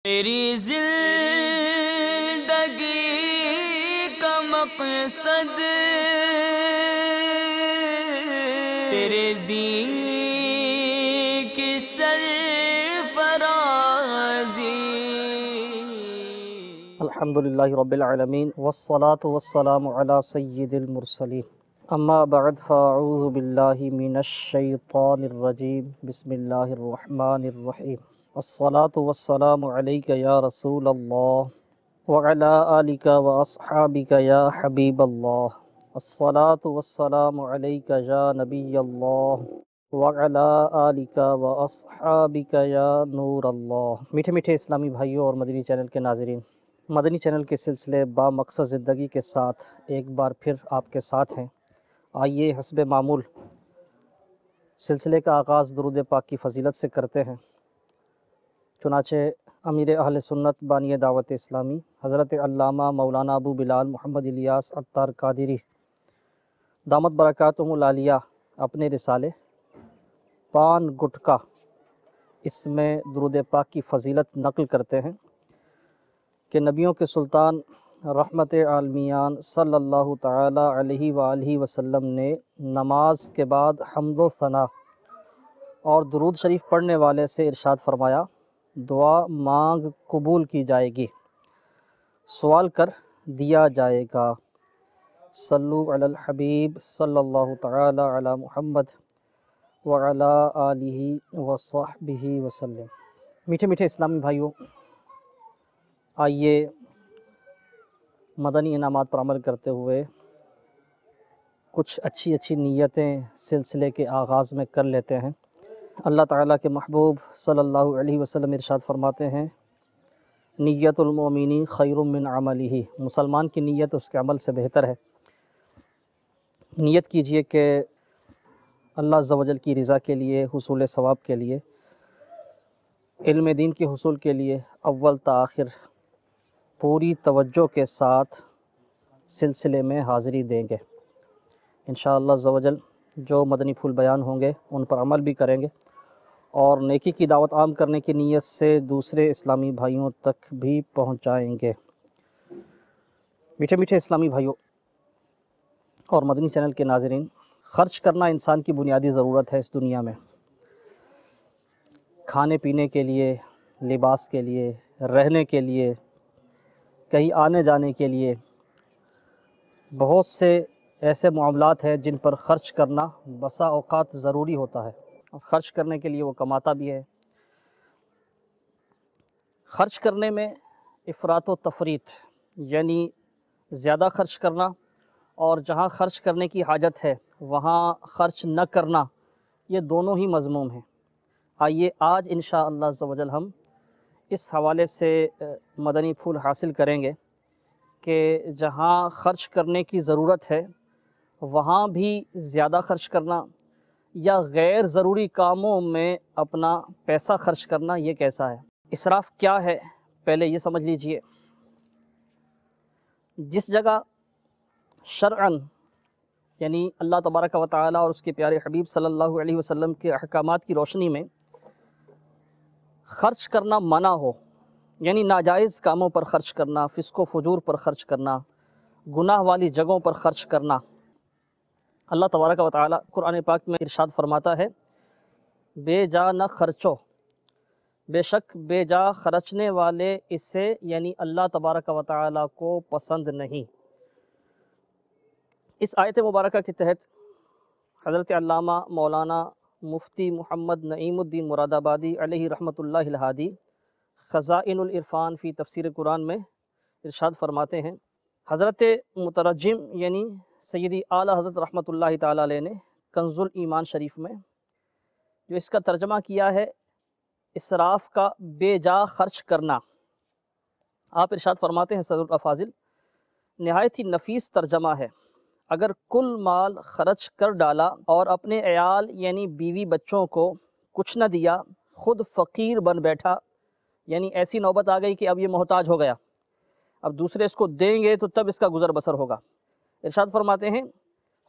میری زندگی کا مقصد تیرے دین کی سرفرازی۔ الحمدللہ رب العالمین والصلاة والسلام علی سید المرسلین، اما بعد فاعوذ باللہ من الشیطان الرجیم، بسم اللہ الرحمن الرحیم۔ الصلاة والسلام علیک یا رسول اللہ وعلی آلک واصحابک یا حبیب اللہ۔ الصلاة والسلام علیک یا نبی اللہ وعلی آلک واصحابک یا نور اللہ۔ میٹھے میٹھے اسلامی بھائیوں اور مدنی چینل کے ناظرین، مدنی چینل کے سلسلے با مقصد زندگی کے ساتھ ایک بار پھر آپ کے ساتھ ہیں۔ آئیے حسب معمول سلسلے کا آغاز درود پاک کی فضیلت سے کرتے ہیں۔ چنانچہ امیر اہل سنت بانی دعوت اسلامی حضرت علامہ مولانا ابو بلال محمد الیاس عطار قادری دامت برکاتہم العالیہ اپنے رسالے پان گٹکا اس میں درود پاک کی فضیلت نقل کرتے ہیں کہ نبیوں کے سلطان رحمت عالمیان صلی اللہ تعالی علیہ وآلہ وسلم نے نماز کے بعد حمد و ثنا اور درود شریف پڑھنے والے سے ارشاد فرمایا، دعا مانگ قبول کی جائے گی، سوال کر دیا جائے گا۔ صلو علی الحبیب صلی اللہ تعالی علی محمد وعلی آلہ وصحبہ وسلم۔ میٹھے میٹھے اسلامی بھائیوں، آئیے مدنی انعامات پر عمل کرتے ہوئے کچھ اچھی نیتیں سلسلے کے آغاز میں کر لیتے ہیں۔ اللہ تعالیٰ کے محبوب صلی اللہ علیہ وسلم ارشاد فرماتے ہیں، نیت المؤمن خیر من عملہ، مسلمان کی نیت اس کے عمل سے بہتر ہے۔ نیت کیجئے کہ اللہ عز و جل کی رضا کے لیے، حصول ثواب کے لیے، علم دین کے حصول کے لیے اول تا آخر پوری توجہ کے ساتھ سلسلے میں حاضری دیں گے۔ انشاءاللہ عز و جل جو مدنی پھول بیان ہوں گے ان پر عمل بھی کریں گے اور نیکی کی دعوت عام کرنے کی نیت سے دوسرے اسلامی بھائیوں تک بھی پہنچائیں گے۔ میٹھے میٹھے اسلامی بھائیوں اور مدنی چینل کے ناظرین، خرچ کرنا انسان کی بنیادی ضرورت ہے اس دنیا میں۔ کھانے پینے کے لیے، لباس کے لیے، رہنے کے لیے، کہیں آنے جانے کے لیے بہت سے ایسے معاملات ہیں جن پر خرچ کرنا بسا اوقات ضروری ہوتا ہے، اور خرچ کرنے کے لیے وہ کماتا بھی ہے۔ خرچ کرنے میں افراط و تفریط یعنی زیادہ خرچ کرنا اور جہاں خرچ کرنے کی حاجت ہے وہاں خرچ نہ کرنا، یہ دونوں ہی مذموم ہیں۔ آئیے آج انشاءاللہ عز و جل ہم اس حوالے سے مدنی پھول حاصل کریں گے کہ جہاں خرچ کرنے کی ضرورت ہے وہاں بھی زیادہ خرچ کرنا یا غیر ضروری کاموں میں اپنا پیسہ خرچ کرنا، یہ کیسا ہے؟ اسراف کیا ہے پہلے یہ سمجھ لیجئے۔ جس جگہ شرعاً یعنی اللہ تبارک و تعالی اور اس کے پیارے حبیب صلی اللہ علیہ وسلم کے احکامات کی روشنی میں خرچ کرنا منع ہو، یعنی ناجائز کاموں پر خرچ کرنا، فسق و فجور پر خرچ کرنا، گناہ والی جگہوں پر خرچ کرنا، اللہ تبارک و تعالی قرآن پاک میں ارشاد فرماتا ہے، بے جا نہ خرچو، بے شک بے جا خرچنے والے اسے یعنی اللہ تبارک و تعالی کو پسند نہیں۔ اس آیت مبارکہ کے تحت حضرت علامہ مولانا مفتی محمد نعیم الدین مراد آبادی علیہ رحمۃ اللہ الہادی خزائن العرفان فی تفسیر قرآن میں ارشاد فرماتے ہیں، حضرت مترجم یعنی سیدی اعلیٰ حضرت رحمۃ اللہ تعالی علیہ نے کنز الایمان شریف میں جو اس کا ترجمہ کیا ہے اسراف کا بے جا خرچ کرنا، آپ ارشاد فرماتے ہیں صدر الافاضل، نہایت ہی نفیس ترجمہ ہے۔ اگر کل مال خرچ کر ڈالا اور اپنے عیال یعنی بیوی بچوں کو کچھ نہ دیا، خود فقیر بن بیٹھا، یعنی ایسی نوبت آ گئی کہ اب یہ محتاج ہو گیا، اب دوسرے اس کو دیں گے تو تب اس کا گزر بسر ہوگا۔ ارشاد فرماتے ہیں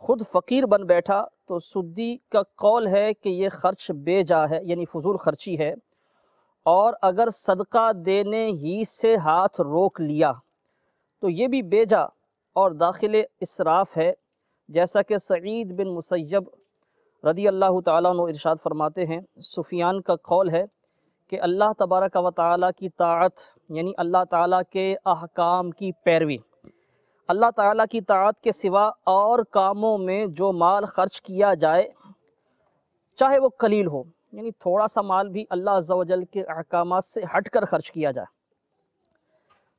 خود فقیر بن بیٹھا تو سدی کا قول ہے کہ یہ خرچ بے جا ہے، یعنی فضول خرچی ہے، اور اگر صدقہ دینے ہی سے ہاتھ روک لیا تو یہ بھی بیجا اور داخل اسراف ہے، جیسا کہ سعید بن مسیب رضی اللہ تعالیٰ عنہ ارشاد فرماتے ہیں، سفیان کا قول ہے کہ اللہ تبارک و تعالیٰ کی طاعت یعنی اللہ تعالیٰ کے احکام کی پیروی، اللہ تعالیٰ کی طاعت کے سوا اور کاموں میں جو مال خرچ کیا جائے چاہے وہ قلیل ہو، یعنی تھوڑا سا مال بھی اللہ عز و جل کے احکامات سے ہٹ کر خرچ کیا جائے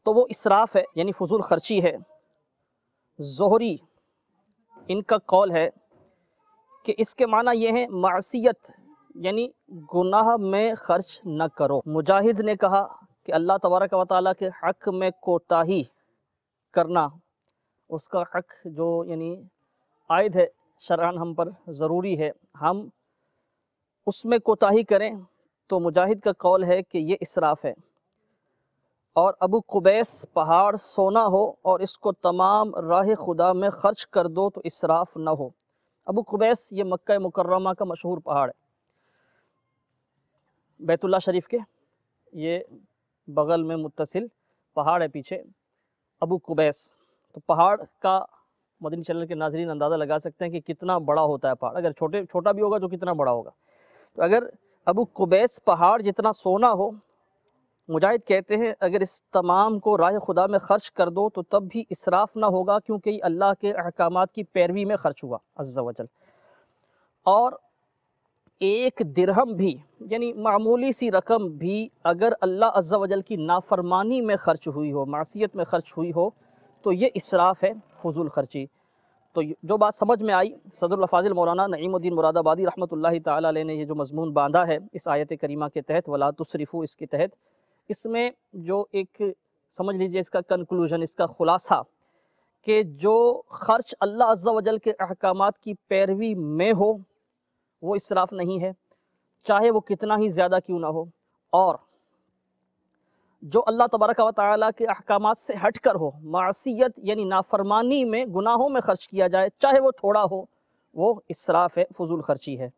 تو وہ اسراف ہے، یعنی فضول خرچی ہے۔ زہری ان کا قول ہے کہ اس کے معنی یہ ہے معصیت، یعنی گناہ میں خرچ نہ کرو۔ مجاہد نے کہا کہ اللہ تبارک و تعالیٰ کے حق میں کوتاہی کرنا، اس کا حق جو یعنی عائد ہے شرعاً ہم پر ضروری ہے، ہم اس میں کوتاہی کریں تو مجاہد کا قول ہے کہ یہ اسراف ہے۔ اور ابو قبیس پہاڑ سونا ہو اور اس کو تمام راہ خدا میں خرچ کر دو تو اسراف نہ ہو۔ ابو قبیس یہ مکہ مکرمہ کا مشہور پہاڑ ہے، بیت اللہ شریف کے یہ بغل میں متصل پہاڑ ہے پیچھے ابو قبیس۔ تو پہاڑ کا مدنی چینل کے ناظرین اندازہ لگا سکتے ہیں کہ کتنا بڑا ہوتا ہے پہاڑ، اگر چھوٹا بھی ہوگا تو کتنا بڑا ہوگا۔ تو اگر ابو قبیس پہاڑ جتنا سونا ہو، مجاہد کہتے ہیں اگر اس تمام کو راہ خدا میں خرچ کر دو تو تب بھی اسراف نہ ہوگا، کیونکہ یہ اللہ کے احکامات کی پیروی میں خرچ ہوا عز و جل۔ اور ایک درہم بھی یعنی معمولی سی رقم بھی اگر اللہ عز و جل کی نافرمانی میں خرچ ہوئی ہو، معصیت میں خرچ ہوئی ہو تو یہ اسراف ہے، فضول خرچی۔ تو جو بات سمجھ میں آئی، صدر الافاضل مولانا نعیم الدین مراد آبادی رحمۃ اللہ تعالیٰ علیہ نے یہ جو مضمون باندھا ہے اس آیت کریمہ کے تحت، ولا تسرفوا، اس کے تحت، اس میں جو ایک سمجھ لیجئے اس کا کنکلوژن، اس کا خلاصہ، کہ جو خرچ اللہ عز و جل کے احکامات کی پیروی میں ہو وہ اسراف نہیں ہے، چاہے وہ کتنا ہی زیادہ کیوں نہ ہو، اور جو اللہ تبارک و تعالیٰ کے احکامات سے ہٹ کر ہو، معصیت یعنی نافرمانی میں، گناہوں میں خرچ کیا جائے چاہے وہ تھوڑا ہو، وہ اسراف ہے، فضول خرچی ہے۔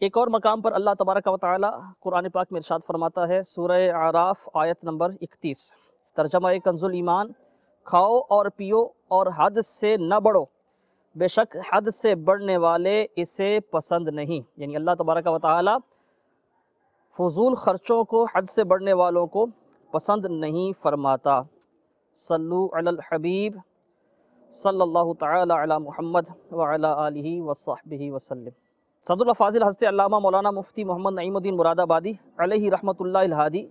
ایک اور مقام پر اللہ تبارک و تعالیٰ قرآن پاک میں ارشاد فرماتا ہے، سورہ اعراف آیت نمبر 31، ترجمہ کنز الایمان، کھاؤ اور پیو اور حد سے نہ بڑھو، بے شک حد سے بڑھنے والے اسے پسند نہیں، یعنی اللہ تبارک و تعالیٰ فضول خرچوں کو، حد سے بڑھنے والوں کو پسند نہیں فرماتا۔ صلو علی الحبیب صلی اللہ تعالی علی محمد وعلی آلہ وصحبہ وسلم۔ صدر الافاضل حضرت علامہ مولانا مفتی محمد نعیم الدین مراد آبادی علیہ رحمۃ اللہ الہادی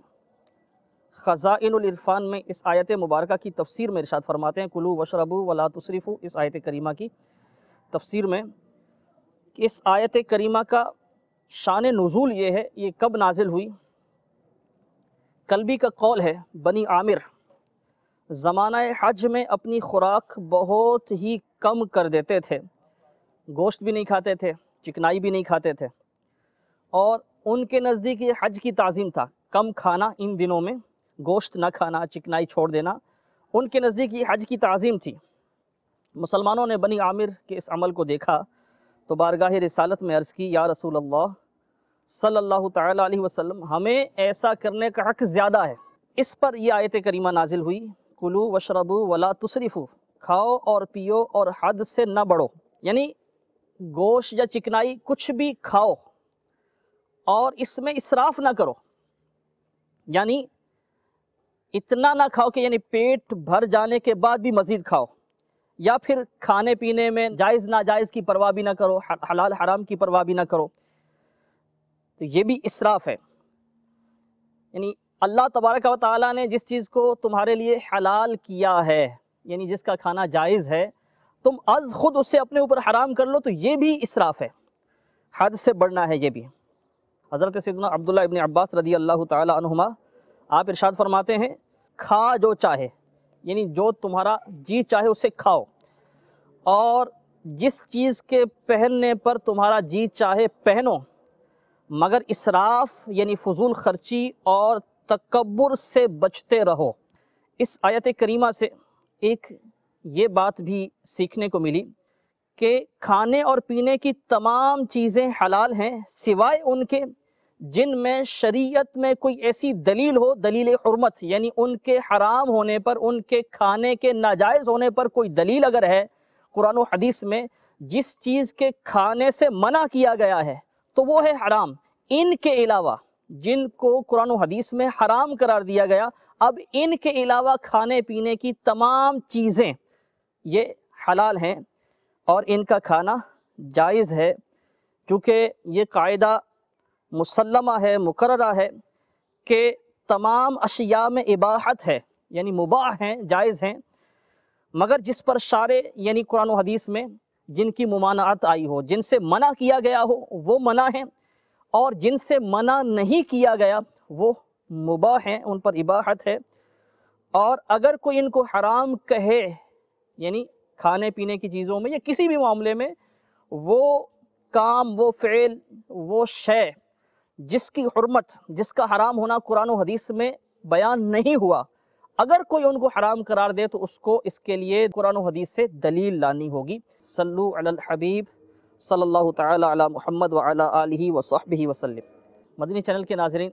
خزائن العرفان میں اس آیت مبارکہ کی تفسیر میں ارشاد فرماتے ہیں، کلوا واشربوا ولا تسرفوا، اس آیت کریمہ کی تفسیر میں کہ اس آیت کریمہ کا شان نزول یہ ہے، یہ کب نازل ہوئی؟ کلبی کا قول ہے بنی عامر زمانہ حج میں اپنی خوراک بہت ہی کم کر دیتے تھے، گوشت بھی نہیں کھاتے تھے، چکنائی بھی نہیں کھاتے تھے، اور ان کے نزدیک یہ حج کی تعظیم تھا، کم کھانا ان دنوں میں، گوشت نہ کھانا، چکنائی چھوڑ دینا، ان کے نزدیک یہ حج کی تعظیم تھی۔ مسلمانوں نے بنی عامر کے اس عمل کو دیکھا تو بارگاہ رسالت میں عرض کی، یا رسول اللہ صلی اللہ تعالیٰ علیہ وسلم، ہمیں ایسا کرنے کا حق زیادہ ہے۔ اس پر یہ آیت کریمہ نازل ہوئی، کلوا واشربوا ولا تسرفوا، کھاؤ اور پیو اور حد سے نہ بڑھو، یعنی گوشت یا چکنائی کچھ بھی کھاؤ اور اس میں اسراف نہ کرو، یعنی اتنا نہ کھاؤ کہ یعنی پیٹ بھر جانے کے بعد بھی مزید کھاؤ، یا پھر کھانے پینے میں جائز ناجائز کی پرواہ بھی نہ کرو، حلال حرام کی پرواہ بھی نہ کرو، تو یہ بھی اسراف ہے۔ یعنی اللہ تبارک و تعالیٰ نے جس چیز کو تمہارے لیے حلال کیا ہے، یعنی جس کا کھانا جائز ہے، تم از خود اسے اپنے اوپر حرام کر لو تو یہ بھی اسراف ہے، حد سے بڑھنا ہے یہ بھی۔ حضرت سیدنا عبداللہ ابن عباس رضی اللہ تعالی عنہما آپ ارشاد فرماتے ہیں، کھا جو چاہے، یعنی جو تمہارا جی چاہے اسے کھاؤ، اور جس چیز کے پہننے پر تمہارا جی چاہے پہنو، مگر اسراف یعنی فضول خرچی اور تکبر سے بچتے رہو۔ اس آیت کریمہ سے ایک یہ بات بھی سیکھنے کو ملی کہ کھانے اور پینے کی تمام چیزیں حلال ہیں سوائے ان کے جن میں شریعت میں کوئی ایسی دلیل ہو، دلیل حرمت، یعنی ان کے حرام ہونے پر، ان کے کھانے کے ناجائز ہونے پر کوئی دلیل اگر ہے قرآن و حدیث میں، جس چیز کے کھانے سے منع کیا گیا ہے تو وہ ہے حرام۔ ان کے علاوہ جن کو قرآن و حدیث میں حرام قرار دیا گیا، اب ان کے علاوہ کھانے پینے کی تمام چیزیں یہ حلال ہیں اور ان کا کھانا جائز ہے، کیونکہ یہ قاعدہ مسلمہ ہے، مقررہ ہے کہ تمام اشیاء میں اباحت ہے، یعنی مباح ہیں، جائز ہیں، مگر جس پر شارع یعنی قرآن و حدیث میں جن کی ممانعت آئی ہو، جن سے منع کیا گیا ہو وہ منع ہیں، اور جن سے منع نہیں کیا گیا وہ مباح ہیں، ان پر اباحت ہے۔ اور اگر کوئی ان کو حرام کہے، یعنی کھانے پینے کی چیزوں میں یا کسی بھی معاملے میں، وہ کام، وہ فعل، وہ شے جس کی حرمت، جس کا حرام ہونا قرآن و حدیث میں بیان نہیں ہوا، اگر کوئی ان کو حرام قرار دے تو اس کو اس کے لیے قرآن و حدیث سے دلیل لانی ہوگی۔ صلو علی الحبیب صلی اللہ تعالی علی محمد وعلی آلہ وصحبہ وسلم۔ مدنی چینل کے ناظرین،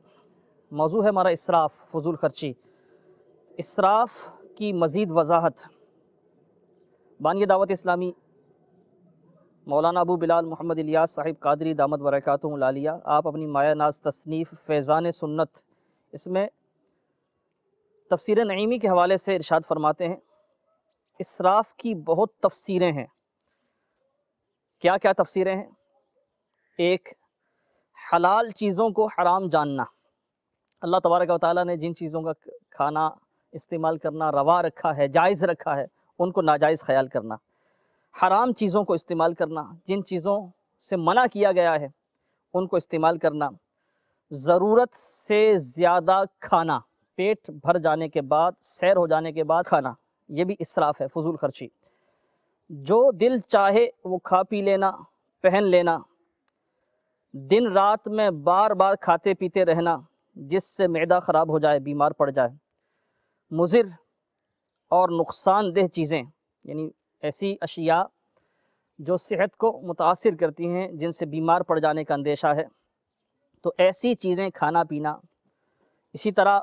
موضوع ہے ہمارا اسراف، فضول خرچی۔ اسراف کی مزید وضاحت بانی دعوت اسلامی مولانا ابو بلال محمد الیاس صاحب قادری دامت برکاتہم العالیہ، آپ اپنی مایہ ناز تصنیف فیضان سنت، اس میں تفسیر نعیمی کے حوالے سے ارشاد فرماتے ہیں اسراف کی بہت تفسیریں ہیں۔ کیا کیا تفسیریں ہیں؟ ایک، حلال چیزوں کو حرام جاننا، اللہ تبارک و تعالیٰ نے جن چیزوں کا کھانا استعمال کرنا روا رکھا ہے، جائز رکھا ہے، ان کو ناجائز خیال کرنا۔ حرام چیزوں کو استعمال کرنا، جن چیزوں سے منع کیا گیا ہے ان کو استعمال کرنا۔ ضرورت سے زیادہ کھانا، پیٹ بھر جانے کے بعد، سیر ہو جانے کے بعد کھانا، یہ بھی اسراف ہے، فضول خرچی۔ جو دل چاہے وہ کھا پی لینا، پہن لینا، دن رات میں بار بار کھاتے پیتے رہنا جس سے معدہ خراب ہو جائے، بیمار پڑ جائے۔ مضر اور نقصان دہ چیزیں، یعنی ایسی اشیاء جو صحت کو متاثر کرتی ہیں، جن سے بیمار پڑ جانے کا اندیشہ ہے، تو ایسی چیزیں کھانا پینا۔ اسی طرح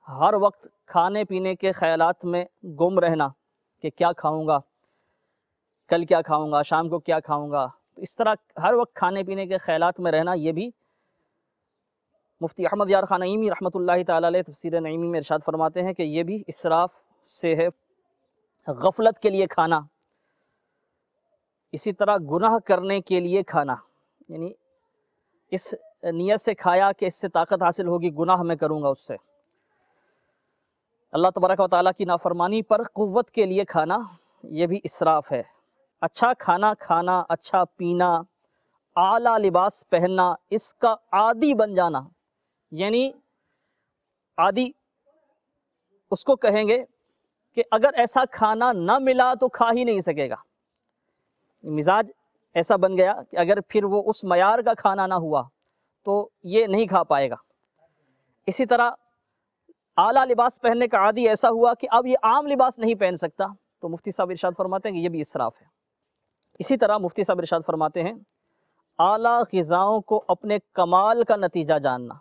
ہر وقت کھانے پینے کے خیالات میں گم رہنا کہ کیا کھاؤں گا، کل کیا کھاؤں گا، شام کو کیا کھاؤں گا، تو اس طرح ہر وقت کھانے پینے کے خیالات میں رہنا، یہ بھی مفتی احمد یار خان نعیمی رحمۃ اللہ تعالی علیہ تفسیر نعیمی میں ارشاد فرماتے ہیں کہ یہ بھی اسراف سے ہے۔ غفلت کے لیے کھانا، اسی طرح گناہ کرنے کے لیے کھانا، یعنی اس نیت سے کھایا کہ اس سے طاقت حاصل ہوگی، گناہ میں کروں گا اس سے۔ اللہ تبارک و تعالیٰ کی نافرمانی پر قوت کے لیے کھانا، یہ بھی اسراف ہے۔ اچھا کھانا کھانا، اچھا پینا، اعلیٰ لباس پہننا، اس کا عادی بن جانا، یعنی عادی اس کو کہیں گے کہ اگر ایسا کھانا نہ ملا تو کھا ہی نہیں سکے گا، مزاج ایسا بن گیا کہ اگر پھر وہ اس معیار کا کھانا نہ ہوا تو یہ نہیں کھا پائے گا۔ اسی طرح اعلیٰ لباس پہننے کا عادی ایسا ہوا کہ اب یہ عام لباس نہیں پہن سکتا، تو مفتی صاحب ارشاد فرماتے ہیں کہ یہ بھی اسراف ہے۔ اسی طرح مفتی صاحب ارشاد فرماتے ہیں اعلیٰ غذاؤں کو اپنے کمال کا نتیجہ جاننا،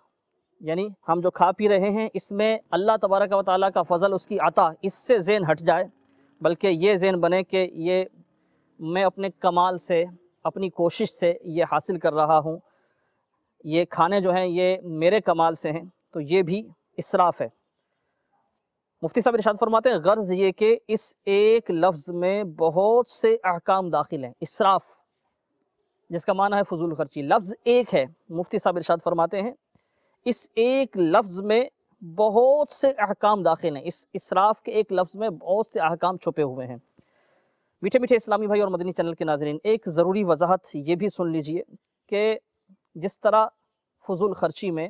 یعنی ہم جو کھا پی رہے ہیں اس میں اللہ تبارک و تعالیٰ کا فضل، اس کی عطا، اس سے ذہن ہٹ جائے، بلکہ یہ ذہن بنے کہ یہ میں اپنے کمال سے، اپنی کوشش سے یہ حاصل کر رہا ہوں، یہ کھانے جو ہیں یہ میرے کمال سے ہیں، تو یہ بھی اسراف ہے۔ مفتی صاحب ارشاد فرماتے ہیں غرض یہ کہ اس ایک لفظ میں بہت سے احکام داخل ہیں۔ اسراف جس کا معنی ہے فضول خرچی، لفظ ایک ہے، مفتی صاحب ارشاد فرماتے ہیں اس ایک لفظ میں بہت سے احکام داخل ہیں، اس اسراف کے ایک لفظ میں بہت سے احکام چھپے ہوئے ہیں۔ میٹھے میٹھے اسلامی بھائی اور مدنی چینل کے ناظرین، ایک ضروری وضاحت یہ بھی سن لیجئے کہ جس طرح فضول خرچی میں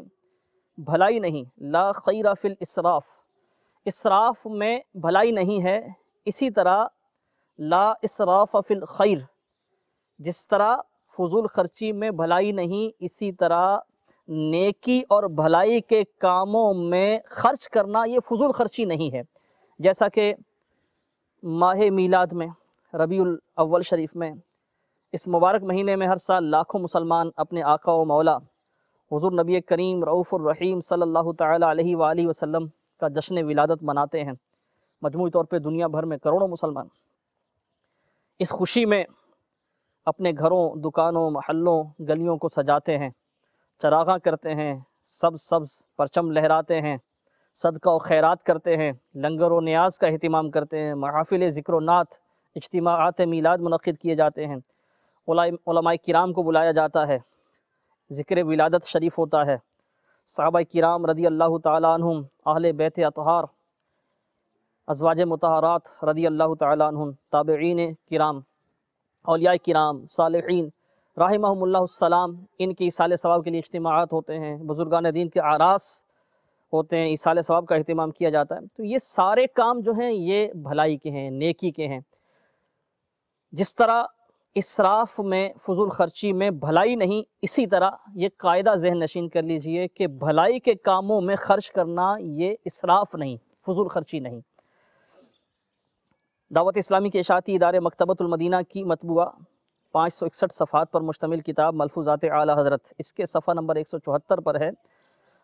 بھلائی نہیں، لا خیر فی الاسراف، اسراف میں بھلائی نہیں ہے، اسی طرح لا اسراف فی الخیر، جس طرح فضول خرچی میں بھلائی نہیں، اسی طرح نیکی اور بھلائی کے کاموں میں خرچ کرنا یہ فضول خرچی نہیں ہے۔ جیسا کہ ماہ میلاد میں، ربیع الاول شریف میں، اس مبارک مہینے میں ہر سال لاکھوں مسلمان اپنے آقا و مولا حضور نبی کریم رؤوف الرحیم صلی اللہ تعالیٰ علیہ وآلہ وسلم کا جشن ولادت مناتے ہیں مجموعی طور پہ دنیا بھر میں کروڑوں مسلمان۔ اس خوشی میں اپنے گھروں، دکانوں، محلوں، گلیوں کو سجاتے ہیں، چراغاں کرتے ہیں، سبز پرچم لہراتے ہیں، صدقہ و خیرات کرتے ہیں، لنگر و نیاز کا اہتمام کرتے ہیں، محافل ذکر و نعت، اجتماعات میلاد منعقد کیے جاتے ہیں، علماء کرام کو بلایا جاتا ہے، ذکر ولادت شریف ہوتا ہے، صحابہ کرام رضی اللہ تعالیٰ عنہم، اہل بیت اطہار، ازواج مطہرات رضی اللہ تعالیٰ عنہم، تابعین کرام، اولیاء کرام، صالحین رحمہم اللہ السلام، ان کی ایصال ثواب کے لیے اجتماعات ہوتے ہیں، بزرگان دین کے اعراس ہوتے ہیں، ایصال ثواب کا اہتمام کیا جاتا ہے۔ تو یہ سارے کام جو ہیں یہ بھلائی کے ہیں، نیکی کے ہیں۔ جس طرح اسراف میں، فضول خرچی میں بھلائی نہیں، اسی طرح یہ قاعدہ ذہن نشین کر لیجئے کہ بھلائی کے کاموں میں خرچ کرنا یہ اسراف نہیں، فضول خرچی نہیں۔ دعوت اسلامی کے اشاعتی ادارے مکتبۃ المدینہ کی مطبوعہ 561 صفحات پر مشتمل کتاب ملفوظات اعلیٰ حضرت، اس کے صفحہ نمبر 174 پر ہے،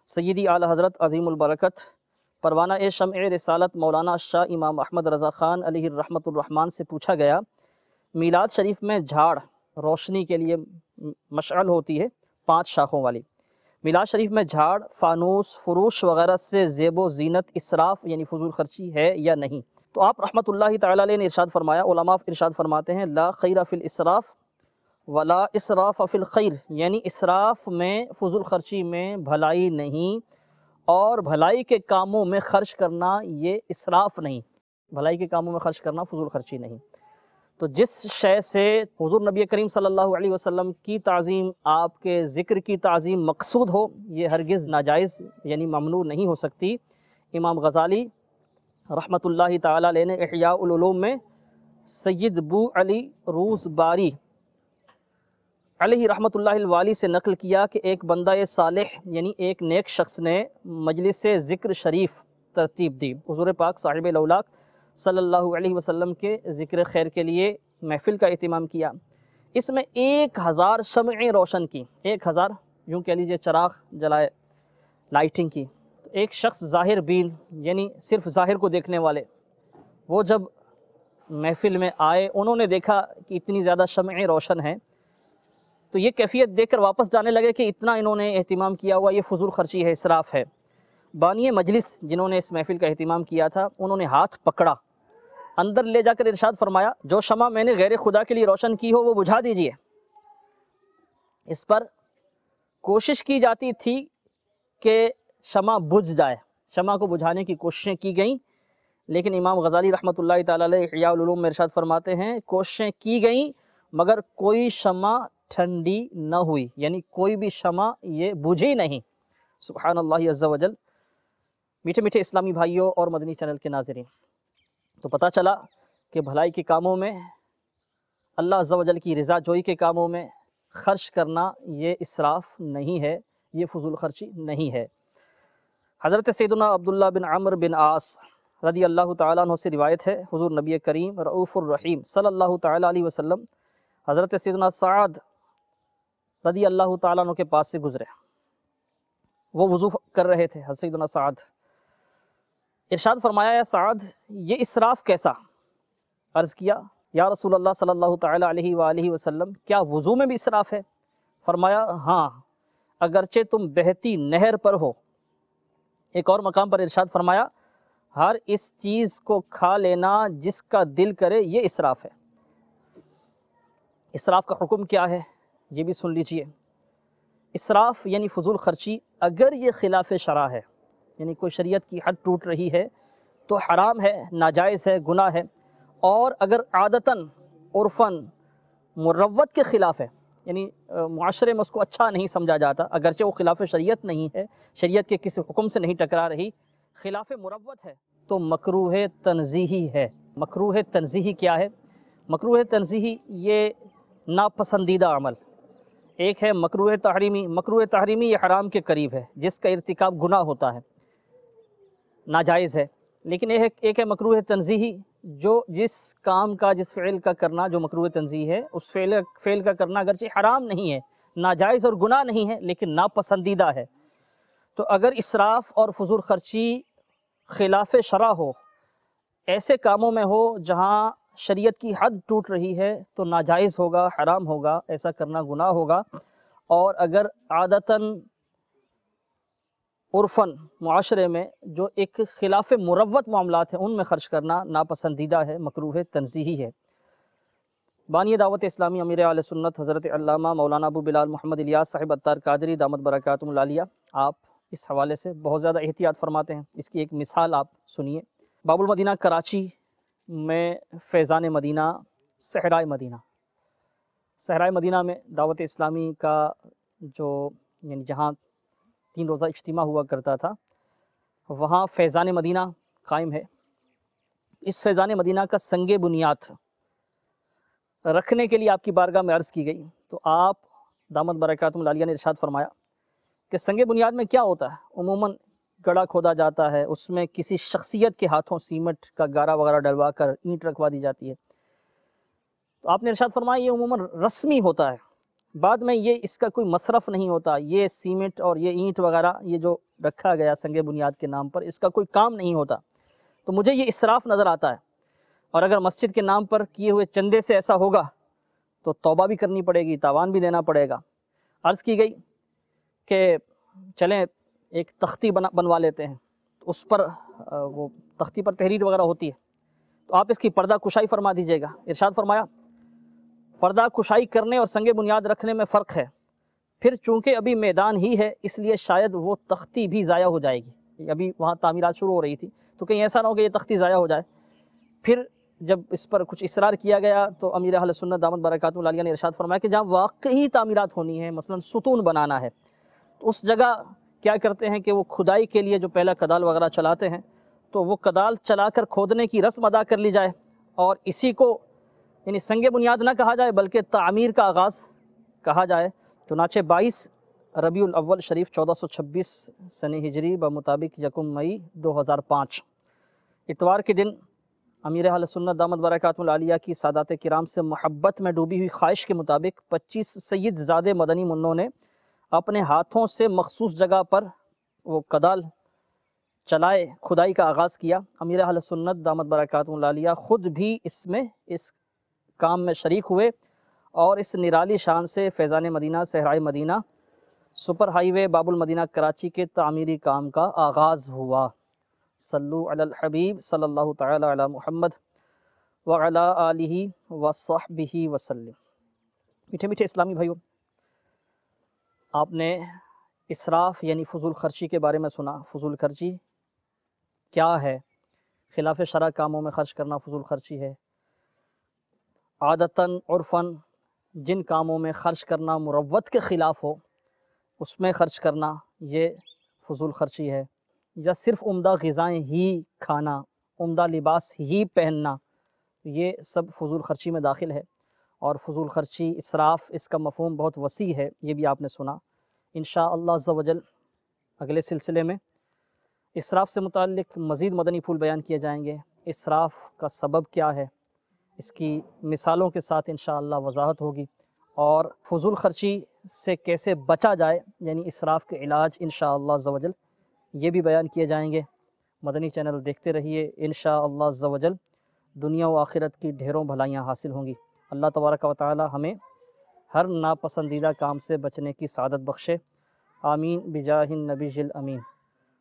سیدی اعلیٰ حضرت عظیم البرکت پروانہ شمع رسالت مولانا شاہ امام احمد رضا خان علیہ الرحمۃ الرحمن سے پوچھا گیا، میلاد شریف میں جھاڑ روشنی کے لیے مشعل ہوتی ہے 5 شاخوں والی، میلاد شریف میں جھاڑ، فانوس، فروش وغیرہ سے زیب و زینت اسراف یعنی فضول خرچی ہے یا نہیں؟ تو آپ رحمۃ اللہ تعالیٰ علیہ نے ارشاد فرمایا، علماء ارشاد فرماتے ہیں، لا خیر فی الاسراف ولا اسراف فی الخیر، یعنی اسراف میں، فضول خرچی میں بھلائی نہیں، اور بھلائی کے کاموں میں خرچ کرنا یہ اسراف نہیں، بھلائی کے کاموں میں خرچ کرنا فضول خرچی نہیں۔ تو جس شے سے حضور نبی کریم صلی اللہ علیہ وسلم کی تعظیم، آپ کے ذکر کی تعظیم مقصود ہو، یہ ہرگز ناجائز یعنی ممنوع نہیں ہو سکتی۔ امام غزالی رحمۃ اللہ تعالیٰ علیہ نے احیاء العلوم میں سید بو علی روز باری علیہ رحمۃ اللہ الوالی سے نقل کیا کہ ایک بندہ صالح یعنی ایک نیک شخص نے مجلس ذکر شریف ترتیب دی، حضور پاک صاحب الاولاق صلی اللہ علیہ وسلم کے ذکر خیر کے لیے محفل کا اہتمام کیا، اس میں 1000 شمعیں روشن کی، 1000 یوں کہہ لیجئے چراغ جلائے، لائٹنگ کی۔ ایک شخص ظاہر بین یعنی صرف ظاہر کو دیکھنے والے، وہ جب محفل میں آئے، انہوں نے دیکھا کہ اتنی زیادہ شمعیں روشن ہیں، تو یہ کیفیت دیکھ کر واپس جانے لگے کہ اتنا انہوں نے اہتمام کیا ہوا، یہ فضول خرچی ہے، اسراف ہے۔ بانی مجلس جنہوں نے اس محفل کا اہتمام کیا تھا، انہوں نے ہاتھ پکڑا، اندر لے جا کر ارشاد فرمایا، جو شمع میں نے غیر خدا کے لیے روشن کی ہو وہ بجھا دیجئے۔ اس پر کوشش کی جاتی تھی کہ شمع بجھ جائے، شمع کو بجھانے کی کوششیں کی گئیں، لیکن امام غزالی رحمۃ اللہ تعالیٰ علیہ احیاء العلوم میں ارشاد فرماتے ہیں، کوششیں کی گئیں مگر کوئی شمع ٹھنڈی نہ ہوئی، یعنی کوئی بھی شمع یہ بجھی نہیں۔ سبحان اللہ عز و جل۔ میٹھے میٹھے اسلامی بھائیوں اور مدنی چینل کے ناظرین، تو پتہ چلا کہ بھلائی کے کاموں میں، اللہ عز و جل کی رضا جوئی کے کاموں میں خرچ کرنا یہ اسراف نہیں ہے، یہ فضول خرچی نہیں ہے۔ حضرت سیدنا عبداللہ بن عمرو بن عاص رضی اللہ تعالیٰ عنہ سے روایت ہے، حضور نبی کریم رؤوف الرحیم صلی اللہ تعالیٰ علیہ وسلم حضرت سیدنا سعد رضی اللہ تعالیٰ عنہ کے پاس سے گزرے، وہ وضو کر رہے تھے، حضرت سیدنا سعد، ارشاد فرمایا، یا سعد یہ اسراف کیسا؟ عرض کیا، یا رسول اللہ صلی اللہ تعالیٰ علیہ وآلہ وسلم کیا وضو میں بھی اسراف ہے؟ فرمایا ہاں، اگرچہ تم بہتی نہر پر ہو۔ ایک اور مقام پر ارشاد فرمایا، ہر اس چیز کو کھا لینا جس کا دل کرے یہ اسراف ہے۔ اسراف کا حکم کیا ہے یہ بھی سن لیجئے۔ اسراف یعنی فضول خرچی اگر یہ خلاف شرع ہے، یعنی کوئی شریعت کی حد ٹوٹ رہی ہے تو حرام ہے، ناجائز ہے، گناہ ہے، اور اگر عادتاً عرفاً مروت کے خلاف ہے، یعنی معاشرے میں اس کو اچھا نہیں سمجھا جاتا، اگرچہ وہ خلاف شریعت نہیں ہے، شریعت کے کسی حکم سے نہیں ٹکرا رہی، خلاف مروت ہے، تو مکروہ تنزیہی ہے۔ مکروہ تنزیہی کیا ہے؟ مکروہ تنزیہی یہ ناپسندیدہ عمل۔ ایک ہے مکروہ تحریمی، مکروہ تحریمی یہ حرام کے قریب ہے، جس کا ارتکاب گناہ ہوتا ہے، ناجائز ہے۔ لیکن ایک ہے مکروہ تنزیہی، جو جس کام کا، جس فعل کا کرنا جو مکروہ تنزیہی ہے، اس فعل کا کرنا اگرچہ حرام نہیں ہے، ناجائز اور گناہ نہیں ہے لیکن ناپسندیدہ ہے۔ تو اگر اسراف اور فضول خرچی خلاف شرع ہو، ایسے کاموں میں ہو جہاں شریعت کی حد ٹوٹ رہی ہے، تو ناجائز ہوگا، حرام ہوگا، ایسا کرنا گناہ ہوگا۔ اور اگر عادتاً عرفاً معاشرے میں جو ایک خلاف مروت معاملات ہیں ان میں خرچ کرنا ناپسندیدہ ہے، مکروہ تنزیہی ہے۔ بانی دعوت اسلامی امیر اہل سنت حضرت علامہ مولانا ابو بلال محمد الیاس صاحب عطار قادری دامت برکاتہم العالیہ، آپ اس حوالے سے بہت زیادہ احتیاط فرماتے ہیں۔ اس کی ایک مثال آپ سنیے۔ باب المدینہ کراچی میں فیضان مدینہ صحرائے مدینہ، صحرائے مدینہ میں دعوت اسلامی کا جو یعنی جہاں 3 روزہ اجتماع ہوا کرتا تھا، وہاں فیضان مدینہ قائم ہے۔ اس فیضان مدینہ کا سنگ بنیاد رکھنے کے لیے آپ کی بارگاہ میں عرض کی گئی، تو آپ دامت برکاتہم العالیہ نے ارشاد فرمایا کہ سنگ بنیاد میں کیا ہوتا ہے؟ عموماً گڑھا کھودا جاتا ہے، اس میں کسی شخصیت کے ہاتھوں سیمنٹ کا گارا وغیرہ ڈلوا کر اینٹ رکھوا دی جاتی ہے۔ تو آپ نے ارشاد فرمایا یہ عموماً رسمی ہوتا ہے، بعد میں یہ اس کا کوئی مصرف نہیں ہوتا، یہ سیمنٹ اور یہ اینٹ وغیرہ یہ جو رکھا گیا سنگ بنیاد کے نام پر، اس کا کوئی کام نہیں ہوتا۔ تو مجھے یہ اسراف نظر آتا ہے، اور اگر مسجد کے نام پر کیے ہوئے چندے سے ایسا ہوگا تو توبہ بھی کرنی پڑے گی، تاوان بھی دینا پڑے گا۔ عرض کی گئی کہ چلیں ایک تختی بنوا لیتے ہیں، اس پر وہ تختی پر تحریر وغیرہ ہوتی ہے، تو آپ اس کی پردہ کشائی فرما دیجیے گا۔ ارشاد فرمایا پردہ کشائی کرنے اور سنگ بنیاد رکھنے میں فرق ہے، پھر چونکہ ابھی میدان ہی ہے اس لیے شاید وہ تختی بھی ضائع ہو جائے گی، ابھی وہاں تعمیرات شروع ہو رہی تھی تو کہیں ایسا نہ ہو کہ یہ تختی ضائع ہو جائے۔ پھر جب اس پر کچھ اصرار کیا گیا تو امیر اہل سنت دامت برکاتہم العالیہ نے ارشاد فرمایا کہ جہاں واقعی تعمیرات ہونی ہے، مثلا ستون بنانا ہے، تو اس جگہ کیا کرتے ہیں کہ وہ کھدائی کے لیے جو پہلا کدال وغیرہ چلاتے ہیں، تو وہ کدال چلا کر کھودنے کی رسم ادا کر لی جائے، اور اسی کو یعنی سنگ بنیاد نہ کہا جائے بلکہ تعمیر کا آغاز کہا جائے۔ چنانچہ 22 ربیع الاول شریف 1426 سنہ ہجری بمطابق 1 مئی 2005 اتوار کے دن امیر اہل سنت دامت برکاتہم العالیہ کی سادات کرام سے محبت میں ڈوبی ہوئی خواہش کے مطابق 25 سید زادے مدنی منوں نے اپنے ہاتھوں سے مخصوص جگہ پر وہ کدال چلائے کھدائی کا آغاز کیا۔ امیر اہل سنت دامت برکاتہم العالیہ خود بھی اس کام میں شریک ہوئے، اور اس نرالی شان سے فیضان مدینہ صحرائے مدینہ سپر ہائی وے باب المدینہ کراچی کے تعمیری کام کا آغاز ہوا۔ صلو علی الحبیب صلی اللہ تعالی علی محمد وعلی آلہ وصحبہ وسلم۔ میٹھے میٹھے اسلامی بھائیوں، آپ نے اسراف یعنی فضول خرچی کے بارے میں سنا۔ فضول خرچی کیا ہے؟ خلاف شرع کاموں میں خرچ کرنا فضول خرچی ہے۔ عادتاً عرفاً جن کاموں میں خرچ کرنا مروت کے خلاف ہو اس میں خرچ کرنا یہ فضول خرچی ہے، یا صرف عمدہ غذائیں ہی کھانا، عمدہ لباس ہی پہننا، یہ سب فضول خرچی میں داخل ہے۔ اور فضول خرچی اسراف اس کا مفہوم بہت وسیع ہے، یہ بھی آپ نے سنا۔ انشاءاللہ عز و جل اگلے سلسلے میں اسراف سے متعلق مزید مدنی پھول بیان کیے جائیں گے۔ اسراف کا سبب کیا ہے، اس کی مثالوں کے ساتھ انشاءاللہ وضاحت ہوگی، اور فضول خرچی سے کیسے بچا جائے یعنی اسراف کے علاج انشاءاللہ عز و جل یہ بھی بیان کیے جائیں گے۔ مدنی چینل دیکھتے رہیے، انشاءاللہ عز و جل دنیا و آخرت کی ڈھیروں بھلائیاں حاصل ہوں گی۔ اللہ تبارک و تعالی ہمیں ہر ناپسندیدہ کام سے بچنے کی سعادت بخشے، آمین بجاہ النبی الامین۔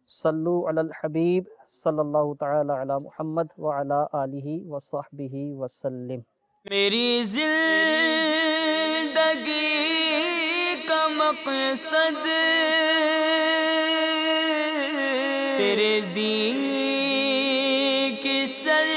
صلو علی الحبیب صلی اللہ تعالی علی محمد وعلی آلہ وصحبہ وسلم۔ میری زندگی کا مقصد تیرے دین کی سر